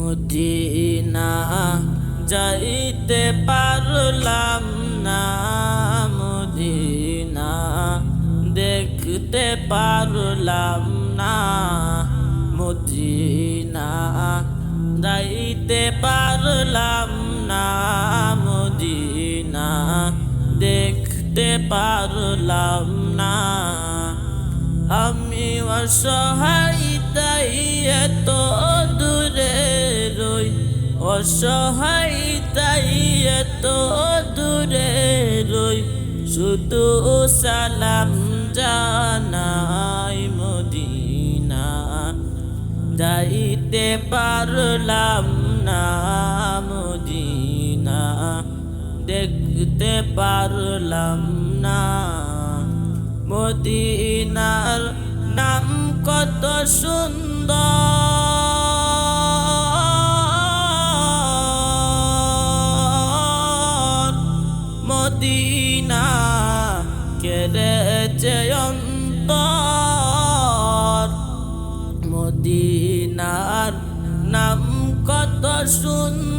Medina যাইতে পারলাম না, মদিনা দেখতে পারলাম না, মদিনা যাইতে পারলাম না, মদিনা দেখতে পারলাম না। আমি অসহায় তাই এত দূরে রই, অসহায় তাই এত দূরে রই, শুধু সালাম জানাই মদিনা যাইতে পারলাম না, মদিনা দেখতে পারলাম না। মদিনার নাম কত সুন্দর, মদিনা কেড়েছে অন্তর, মদিনার নাম কত সুন্দর,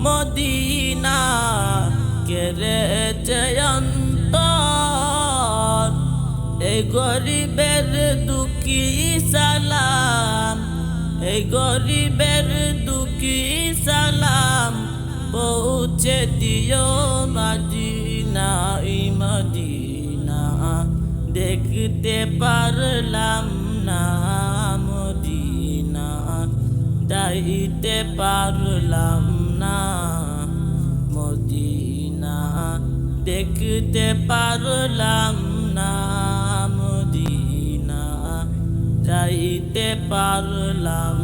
মদিনা কেড়েছে অন্তর। এই গরিবের দুঃখী সালাম, এই গরিবের দুঃখী সালাম পৌঁছে দিও মদিনা, মদিনা দেখতে পারলাম না, মদিনা যাইতে পারলাম না, মদিনা দেখতে পারলাম না, মদিনা যাইতে পারলাম